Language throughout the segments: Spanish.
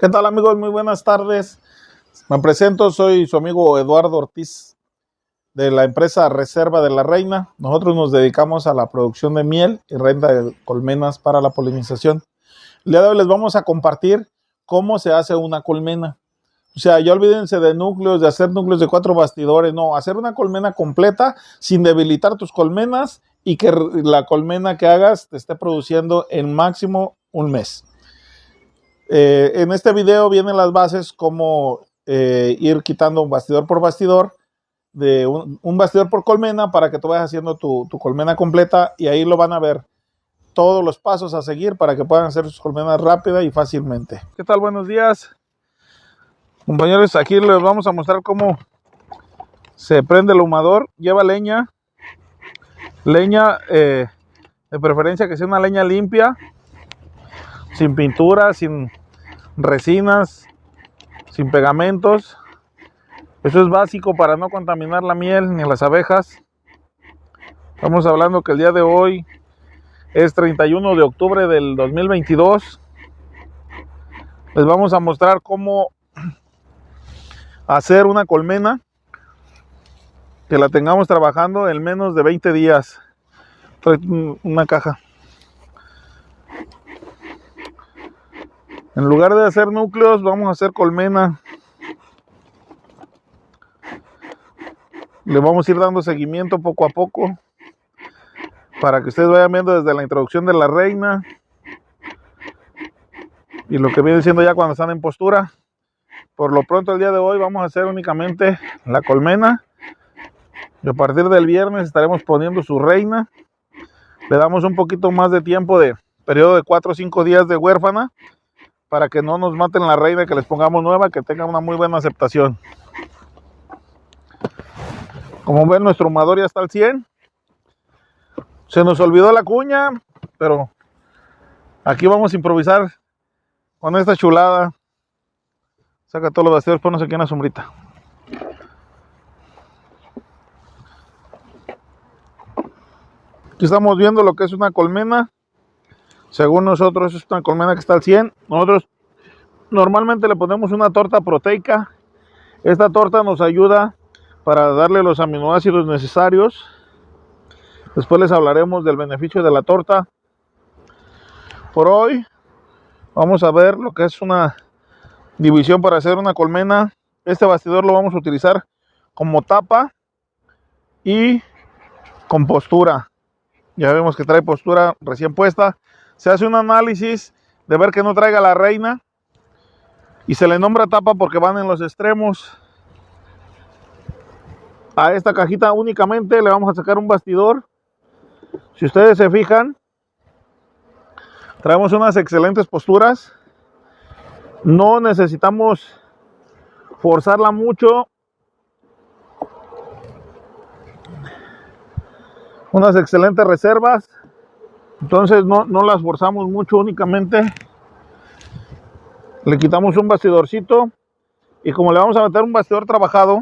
¿Qué tal, amigos? Muy buenas tardes. Me presento, soy su amigo Eduardo Ortiz de la empresa Reserva de la Reina. Nosotros nos dedicamos a la producción de miel y renta de colmenas para la polinización. El día de hoy les vamos a compartir cómo se hace una colmena. O sea, ya olvídense de núcleos, de hacer núcleos de 4 bastidores. No, hacer una colmena completa sin debilitar tus colmenas y que la colmena que hagas te esté produciendo en máximo un mes. En este video vienen las bases, cómo ir quitando un bastidor por bastidor, de un bastidor por colmena, para que tú vayas haciendo tu colmena completa, y ahí lo van a ver todos los pasos a seguir para que puedan hacer sus colmenas rápida y fácilmente. ¿Qué tal? Buenos días, compañeros. Aquí les vamos a mostrar cómo se prende el ahumador. Lleva leña de preferencia que sea una leña limpia, sin pintura, sin resinas, sin pegamentos. Eso es básico para no contaminar la miel ni las abejas. Estamos hablando que el día de hoy es 31 de octubre del 2022. Les vamos a mostrar cómo hacer una colmena que la tengamos trabajando en menos de 20 días. Trae una caja. En lugar de hacer núcleos, vamos a hacer colmena. Le vamos a ir dando seguimiento poco a poco para que ustedes vayan viendo desde la introducción de la reina y lo que viene siendo ya cuando están en postura. Por lo pronto, el día de hoy vamos a hacer únicamente la colmena, y a partir del viernes estaremos poniendo su reina. Le damos un poquito más de tiempo, de periodo de 4 o 5 días de huérfana, para que no nos maten la reina, que les pongamos nueva, que tenga una muy buena aceptación. Como ven, nuestro ahumador ya está al 100. Se nos olvidó la cuña, pero aquí vamos a improvisar con esta chulada. Saca todos los bastidores, ponnos aquí en la sombrita. Aquí estamos viendo lo que es una colmena. Según nosotros es una colmena que está al 100. Nosotros normalmente le ponemos una torta proteica. Esta torta nos ayuda para darle los aminoácidos necesarios. Después les hablaremos del beneficio de la torta. Por hoy vamos a ver lo que es una división para hacer una colmena. Este bastidor lo vamos a utilizar como tapa y con postura. Ya vemos que trae postura recién puesta. Se hace un análisis de ver que no traiga la reina y se le nombra tapa porque van en los extremos. A esta cajita únicamente le vamos a sacar un bastidor. Si ustedes se fijan, traemos unas excelentes posturas. No necesitamos forzarla mucho. Unas excelentes reservas. Entonces no las forzamos mucho, únicamente le quitamos un bastidorcito. Y como le vamos a meter un bastidor trabajado,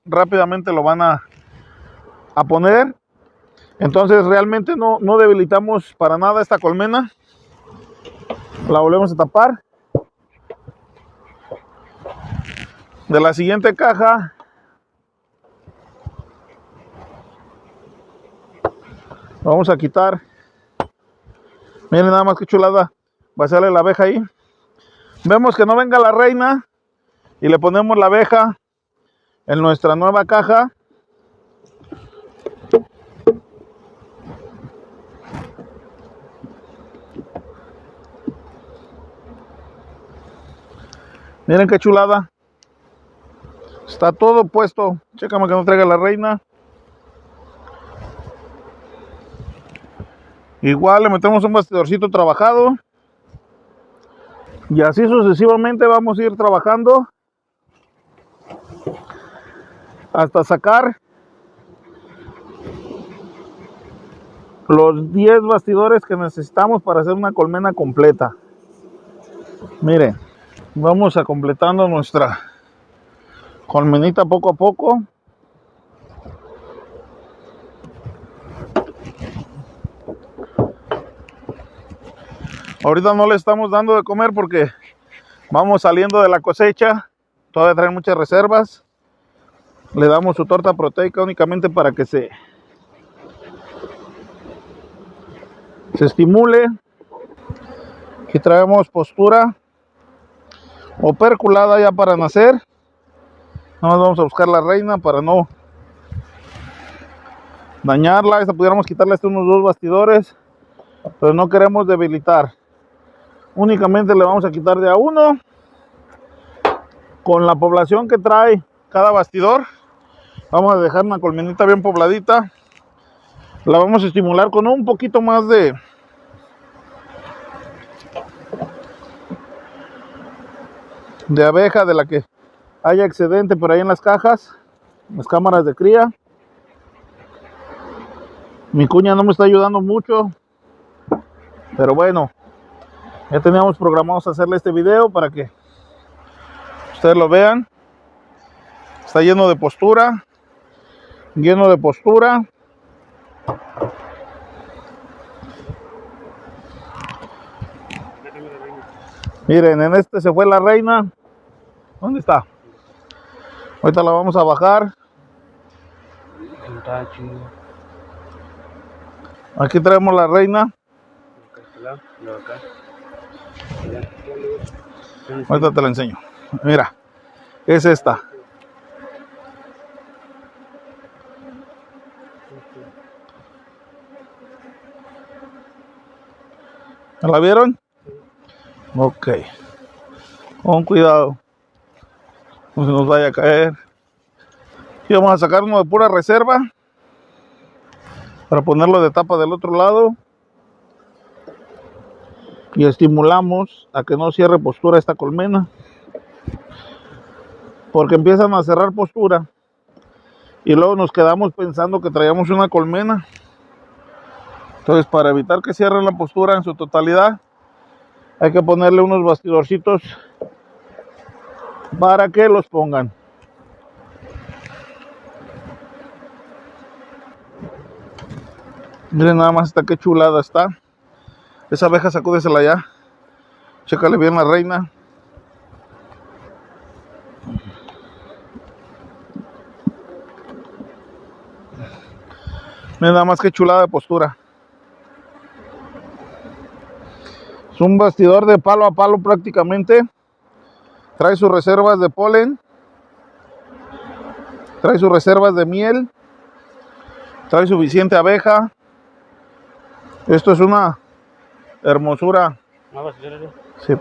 rápidamente lo van a poner. Entonces realmente no debilitamos para nada esta colmena. La volvemos a tapar. De la siguiente caja vamos a quitar. Miren nada más que chulada. Va a salir la abeja ahí. Vemos que no venga la reina y le ponemos la abeja en nuestra nueva caja. Miren qué chulada. Está todo puesto. Chécame que no traiga la reina. Igual le metemos un bastidorcito trabajado. Y así sucesivamente vamos a ir trabajando hasta sacar los 10 bastidores que necesitamos para hacer una colmena completa. Miren, vamos a completando nuestra colmenita poco a poco. Ahorita no le estamos dando de comer porque Vamos saliendo de la cosecha, todavía traen muchas reservas. Le damos su torta proteica únicamente para que se estimule. Aquí traemos postura operculada ya para nacer. Nos vamos a buscar la reina para no dañarla. Esta pudiéramos quitarle unos 2 bastidores, pero no queremos debilitar. Únicamente le vamos a quitar de a uno. Con la población que trae cada bastidor, vamos a dejar una colmenita bien pobladita. La vamos a estimular con un poquito más de abeja, de la que haya excedente por ahí en las cajas, las cámaras de cría. Mi cuña no me está ayudando mucho, pero bueno, ya teníamos programados hacerle este video para que ustedes lo vean. Está lleno de postura, lleno de postura. Miren, en este se fue la reina. ¿Dónde está? Ahorita la vamos a bajar. Aquí traemos la reina. Ahorita te la enseño. Mira, es esta. ¿La vieron? Ok. Con cuidado. No se nos vaya a caer. Y vamos a sacar uno de pura reserva para ponerlo de tapa del otro lado. Y estimulamos a que no cierre postura esta colmena, porque empiezan a cerrar postura y luego nos quedamos pensando que traíamos una colmena. Entonces, para evitar que cierre la postura en su totalidad, hay que ponerle unos bastidorcitos para que los pongan. Miren nada más esta, qué chulada está. Esa abeja, sacúdesela ya. Chécale bien la reina. Miren nada más qué chulada de postura. Es un bastidor de palo a palo prácticamente. Trae sus reservas de polen. Trae sus reservas de miel. Trae suficiente abeja. Esto es una hermosura. Sí.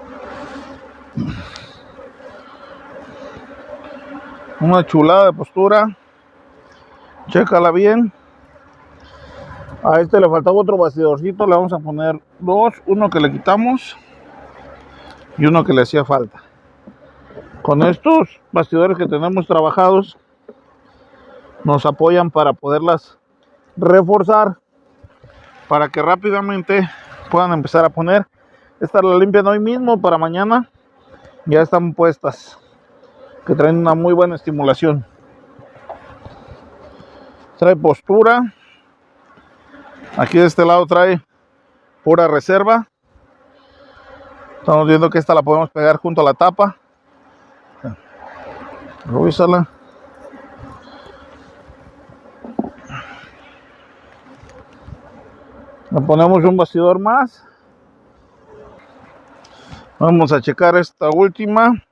Una chulada de postura. Chécala bien. A este le faltaba otro bastidorcito. Le vamos a poner 2. Uno que le quitamos y uno que le hacía falta. Con estos bastidores que tenemos trabajados, nos apoyan para poderlas reforzar, para que rápidamente puedan empezar a poner. Estas las limpian hoy mismo, para mañana ya están puestas, que traen una muy buena estimulación. Trae postura. Aquí de este lado trae pura reserva. Estamos viendo que esta la podemos pegar junto a la tapa. Revísala. Le ponemos un bastidor más. Vamos a checar esta última.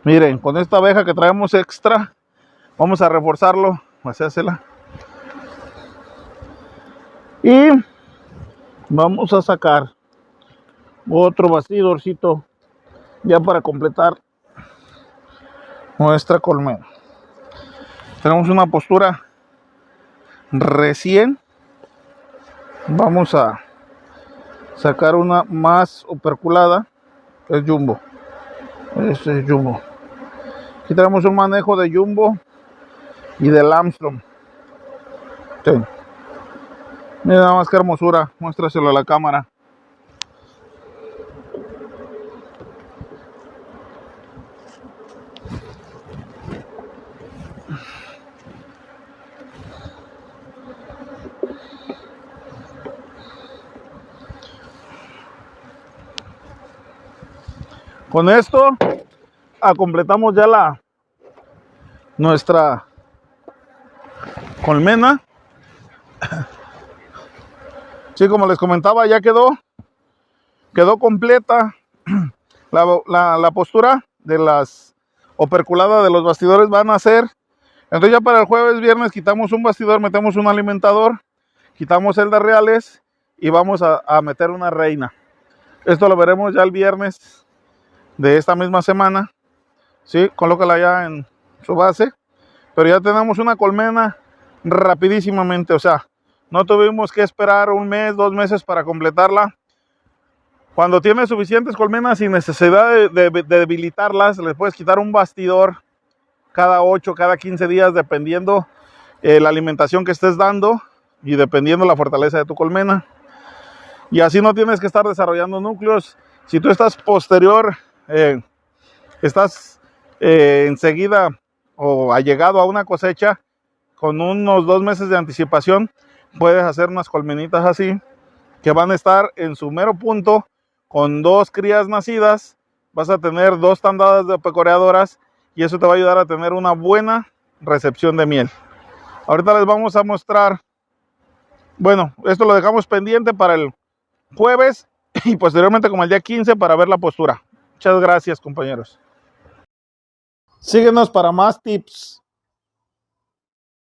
Miren, con esta abeja que traemos extra, vamos a reforzarlo. Hacérsela. Y vamos a sacar otro bastidorcito ya para completar nuestra colmena. Tenemos una postura recién. Vamos a sacar una más operculada, que es jumbo. Este es jumbo. Aquí tenemos un manejo de jumbo y del Armstrong. Sí. Mira nada más que hermosura. Muéstraselo a la cámara. Con esto completamos ya nuestra colmena. Sí, como les comentaba, ya quedó completa la postura de las operculadas de los bastidores van a ser. Entonces ya para el jueves, viernes quitamos un bastidor, metemos un alimentador, quitamos celdas reales y vamos a meter una reina. Esto lo veremos ya el viernes de esta misma semana. Sí, colócala ya en su base. Pero ya tenemos una colmena rapidísimamente. O sea, no tuvimos que esperar un mes, 2 meses para completarla. Cuando tienes suficientes colmenas sin necesidad de debilitarlas, les puedes quitar un bastidor cada 8, cada 15 días, dependiendo la alimentación que estés dando y dependiendo la fortaleza de tu colmena. Y así no tienes que estar desarrollando núcleos. Si tú estás posterior, estás enseguida o allegado a una cosecha, con unos 2 meses de anticipación, puedes hacer unas colmenitas así, que van a estar en su mero punto, con 2 crías nacidas. Vas a tener 2 tandadas de pecoreadoras y eso te va a ayudar a tener una buena recepción de miel. Ahorita les vamos a mostrar, bueno, esto lo dejamos pendiente para el jueves y posteriormente como el día 15 para ver la postura. Muchas gracias, compañeros. Síguenos para más tips.